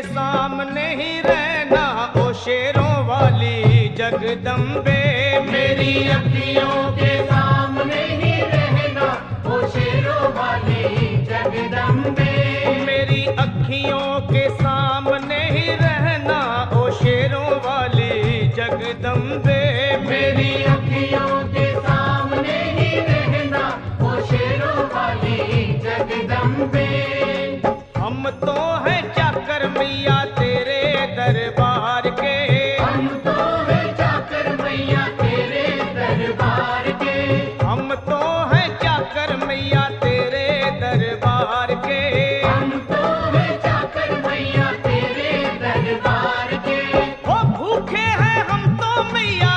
सामने ही रहना ओ शेरों वाली जगदम्बे। मेरी अखियों के सामने ही रहना ओ शेरों वाली जगदम्बे। मेरी अखियों के सामने ही रहना ओ शेरों वाली जगदम्बे। मेरी अखियों के सामने ही रहना ओ शेरों वाली जगदम्बे। हम तो हैं चाकर मैया तेरे दरबार के। हम तो हैं चाकर मैया तेरे दरबार के। हम तो हैं चाकर मैया तेरे दरबार के। हम तो हैं चाकर मैया तेरे दरबार के। ओ भूखे हैं हम तो मैया,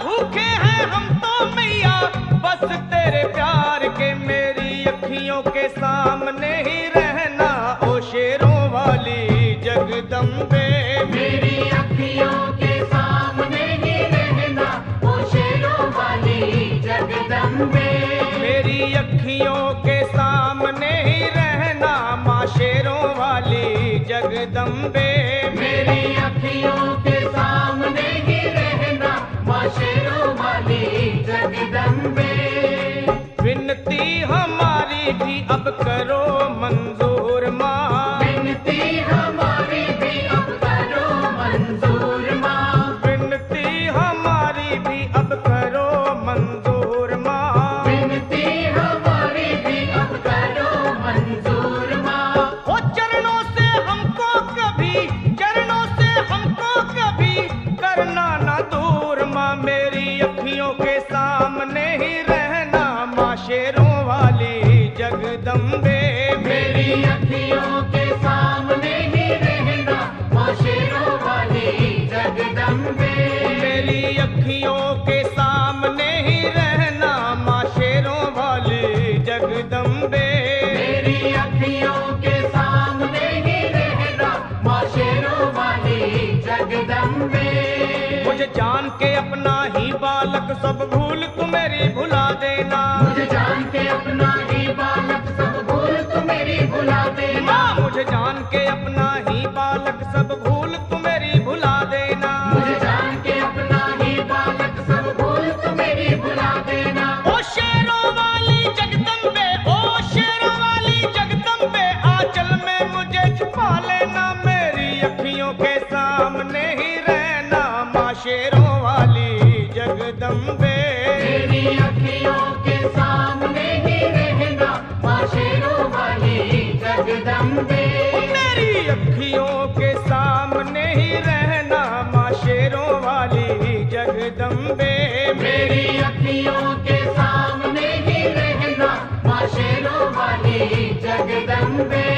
भूखे हैं हम तो मैया, बस तेरे प्यार के। मेरी अखियों के सामने ही रहना ओ शेरों वाली जगदम्बे। मेरी अखियों के सामने ही रहना ओ शेरों वाली जगदम्बे। मेरी अखियों के सामने ही रहना माँ शेरों वाली जगदम्बे। मेरी अखियों के सामने ही रहना माँ शेरों वाली जगदम्बे। विनती हमारी भी अब करो मंजूर माँ। विनती हमारी भी अब करो मंजूर माँ। विनती हमारी भी अब करो मंजूर माँ। विनती हमारी भी अब करो मंजूर माँ। ओ चरणों से हमको कभी, चरणों से हमको कभी करना ना दूर माँ। मेरी अखियों के सामने ही रहना माँ शेरों वाली जगदम्बे। मेरी अखियों के सामने ही रहना माँ शेरों वाली जगदम्बे। मेरी अखियों के सामने ही रहना माँ शेरों वाली जगदम्बे। मेरी अखियों के सामने ही रहना माँ शेरों वाली जगदम्बे। मुझे जान के अपना ही बालक सब भूल तू मेरी भुला देना। मुझे जान के अपना ही बालक सब भूल तू मेरी भुला देना। मुझे जान के अपना ही बालक सब भूल तू मेरी भुला देना। मुझे जान के अपना ही बालक सब भूल तू मेरी भुला देना। ओ शेरों वाली जगदम्बे, ओ शेरों वाली जगदम्बे, आंचल में मुझे छुपा लेना। मेरी अखियों के सामने ही रहना माँ शेरों वाली जगदम्बे। मेरी अखियों के सामने ही रहना माँ शेरों वाली जगदम्बे। मेरी अखियों के सामने ही रहना माँ शेरों वाली जगदम्बे। मेरी अखियों के सामने ही रहना माँ शेरों वाली जगदम्बे।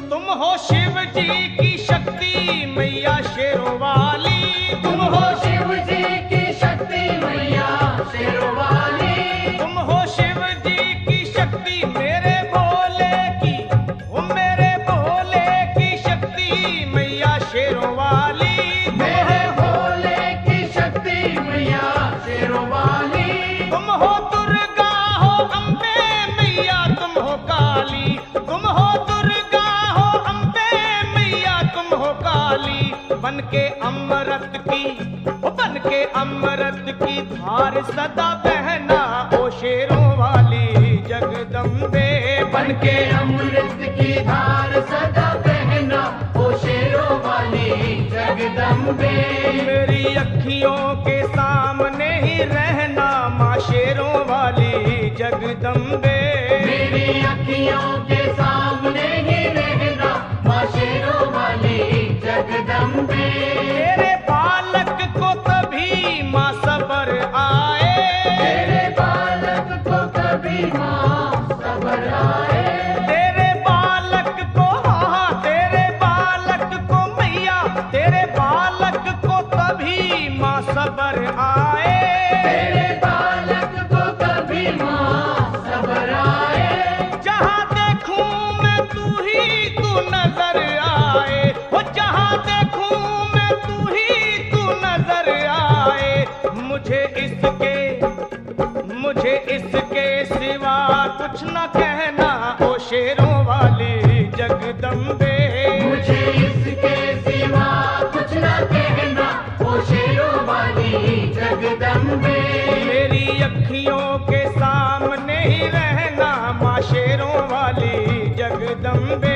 तुम हो शिव जी की शक्ति मैया शेरों वाली। तुम हो शिव जी की शक्ति मैया शेरों वाली। तुम हो शिव जी की शक्ति मेरे भोले की। ओ मेरे भोले की शक्ति मैया शेरों वाली। मेरे भोले की शक्ति मैया शेरों वाली। तुम हो दुर्गा हो अम्बे मैया तुम हो काली। तुम हो दुर्गा हो अम्बे मैया तुम हो काली। बन के अमृत की, ओ बन के अमृत की धार सदा बहना ओ शेरों वाली जगदम्बे। बन के अमृत की धार सदा बहना ओ शेरों वाली जगदम्बे। मेरी अखियों के सामने ही रहना माँ शेरों वाली जगदम्बे। मेरी अखियों के सामने ही रहना माँ शेरों वाली जगदम्बे। तेरे बालक को तभी माँ सबर आए। तेरे बालक को कभी माँ सबर आए। तेरे बालक को, हाँ तेरे बालक को मैया, तेरे बालक को तभी माँ सबर आए। तेरे बालक कुछ न कहना ओ शेरों वाली जगदम्बे। मुझे इसके सिवा कुछ न कहना ओ शेरों वाली जगदम्बे। मेरी अखियों के सामने ही रहना माँ शेरों वाली जगदम्बे।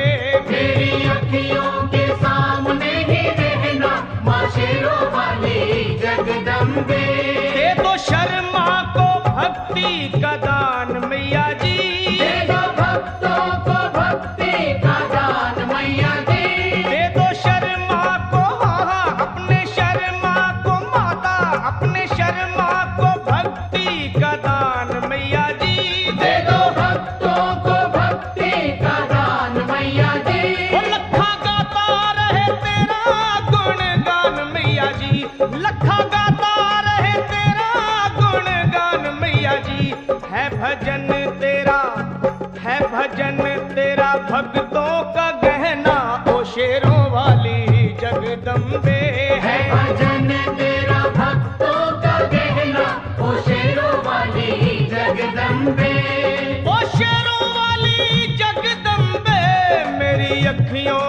मेरी अखियों के सामने ही रहना माँ शेरों वाली जगदम्बे। दे दो शर्मा को भक्ति का दान मैया जी। दे दो भक्तों को भक्ति का दान मैया जी। दे दो शर्मा को हाँ अपने शर्मा को माता अपने शर्मा को भक्ति का दान मैया जी। दे दो भक्तों को भक्ति का दान मैया जी। ओ लखा गाता रहे तेरा गुणगान मैया जी। लखा गाता रहे तेरा गुणगान मैया जी। है भजन तेरा भक्तों का गहना ओ शेरों वाली जगदम्बे। है भजन तेरा भक्तों का गहना ओ शेरों वाली जगदम्बे। ओ शेरों वाली जगदम्बे मेरी अखियों